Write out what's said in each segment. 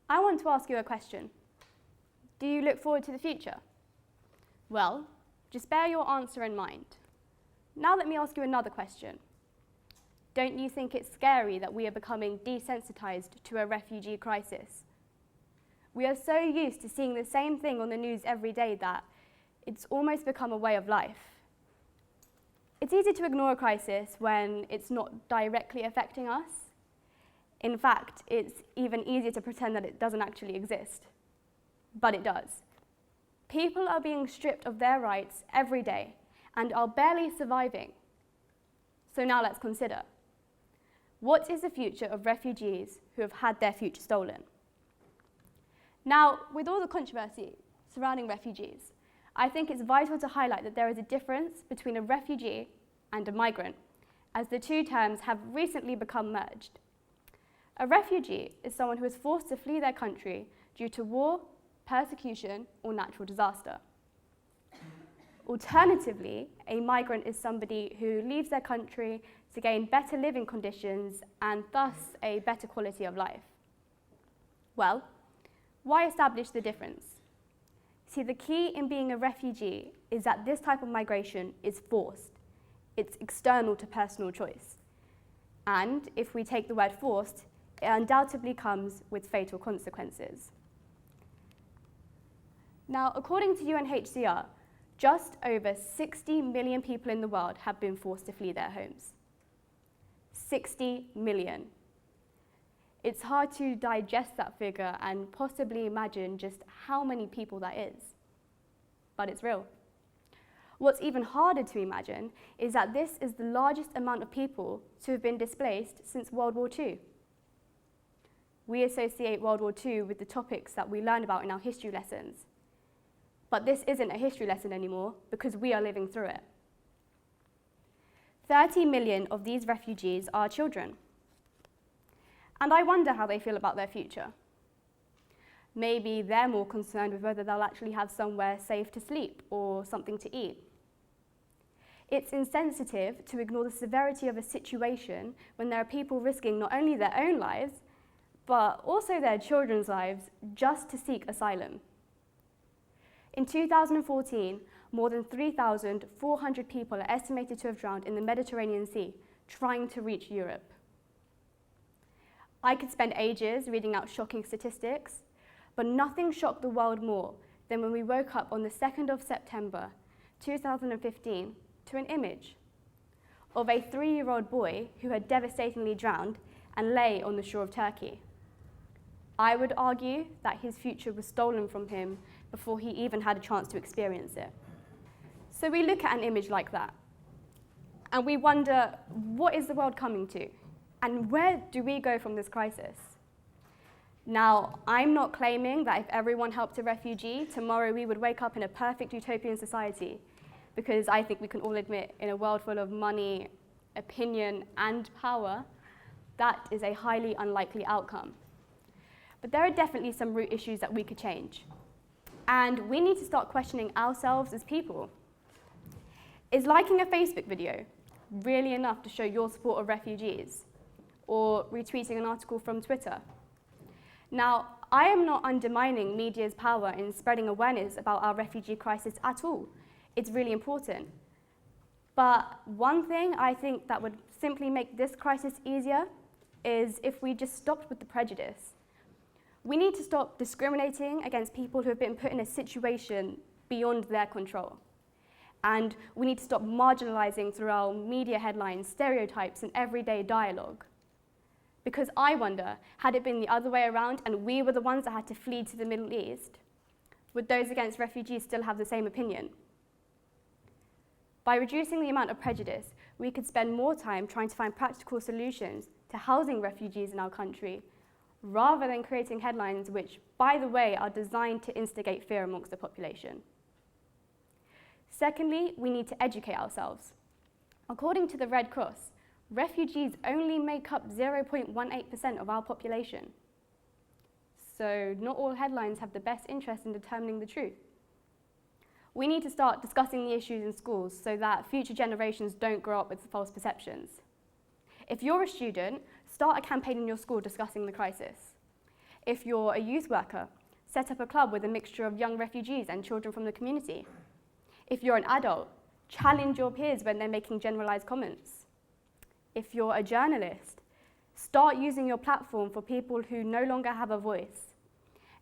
I want to ask you a question. Do you look forward to the future? Well, just bear your answer in mind. Now let me ask you another question. Don't you think it's scary that we are becoming desensitized to a refugee crisis? We are so used to seeing the same thing on the news every day that it's almost become a way of life. It's easy to ignore a crisis when it's not directly affecting us. In fact, it's even easier to pretend that it doesn't actually exist. But it does. People are being stripped of their rights every day and are barely surviving. So now let's consider. What is the future of refugees who have had their future stolen? Now, with all the controversy surrounding refugees, I think it's vital to highlight that there is a difference between a refugee and a migrant, as the two terms have recently become merged. A refugee is someone who is forced to flee their country due to war, persecution, or natural disaster. Alternatively, a migrant is somebody who leaves their country to gain better living conditions and thus a better quality of life. Well, why establish the difference? See, the key in being a refugee is that this type of migration is forced. It's external to personal choice. And if we take the word forced, it undoubtedly comes with fatal consequences. Now, according to UNHCR, just over 60 million people in the world have been forced to flee their homes. 60 million. It's hard to digest that figure and possibly imagine just how many people that is. But it's real. What's even harder to imagine is that this is the largest amount of people to have been displaced since World War II. We associate World War II with the topics that we learn about in our history lessons. But this isn't a history lesson anymore because we are living through it. 30 million of these refugees are children. And I wonder how they feel about their future. Maybe they're more concerned with whether they'll actually have somewhere safe to sleep or something to eat. It's insensitive to ignore the severity of a situation when there are people risking not only their own lives, but also their children's lives just to seek asylum. In 2014, more than 3,400 people are estimated to have drowned in the Mediterranean Sea trying to reach Europe. I could spend ages reading out shocking statistics, but nothing shocked the world more than when we woke up on the 2nd of September 2015 to an image of a 3-year-old boy who had devastatingly drowned and lay on the shore of Turkey. I would argue that his future was stolen from him before he even had a chance to experience it. So we look at an image like that, and we wonder, what is the world coming to? And where do we go from this crisis? Now, I'm not claiming that if everyone helped a refugee, tomorrow we would wake up in a perfect utopian society, because I think we can all admit in a world full of money, opinion, and power, that is a highly unlikely outcome. But there are definitely some root issues that we could change. And we need to start questioning ourselves as people. Is liking a Facebook video really enough to show your support of refugees? Or retweeting an article from Twitter? Now, I am not undermining media's power in spreading awareness about our refugee crisis at all. It's really important. But one thing I think that would simply make this crisis easier is if we just stopped with the prejudice. We need to stop discriminating against people who have been put in a situation beyond their control. And we need to stop marginalizing through our media headlines, stereotypes, and everyday dialogue. Because I wonder, had it been the other way around and we were the ones that had to flee to the Middle East, would those against refugees still have the same opinion? By reducing the amount of prejudice, we could spend more time trying to find practical solutions to housing refugees in our country, rather than creating headlines which, by the way, are designed to instigate fear amongst the population. Secondly, we need to educate ourselves. According to the Red Cross, refugees only make up 0.18% of our population. So not all headlines have the best interest in determining the truth. We need to start discussing the issues in schools so that future generations don't grow up with false perceptions. If you're a student, start a campaign in your school discussing the crisis. If you're a youth worker, set up a club with a mixture of young refugees and children from the community. If you're an adult, challenge your peers when they're making generalized comments. If you're a journalist, start using your platform for people who no longer have a voice.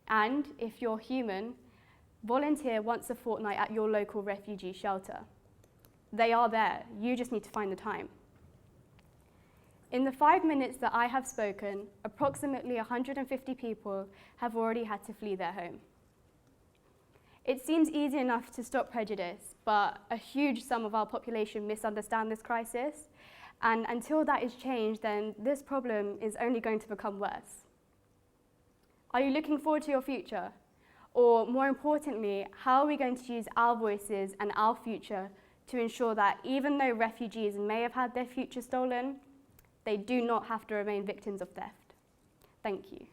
And if you're human, volunteer once a fortnight at your local refugee shelter. They are there, you just need to find the time. In the 5 minutes that I have spoken, approximately 150 people have already had to flee their home. It seems easy enough to stop prejudice, but a huge sum of our population misunderstand this crisis, and until that is changed, then this problem is only going to become worse. Are you looking forward to your future? Or more importantly, how are we going to use our voices and our future to ensure that even though refugees may have had their future stolen, they do not have to remain victims of theft? Thank you.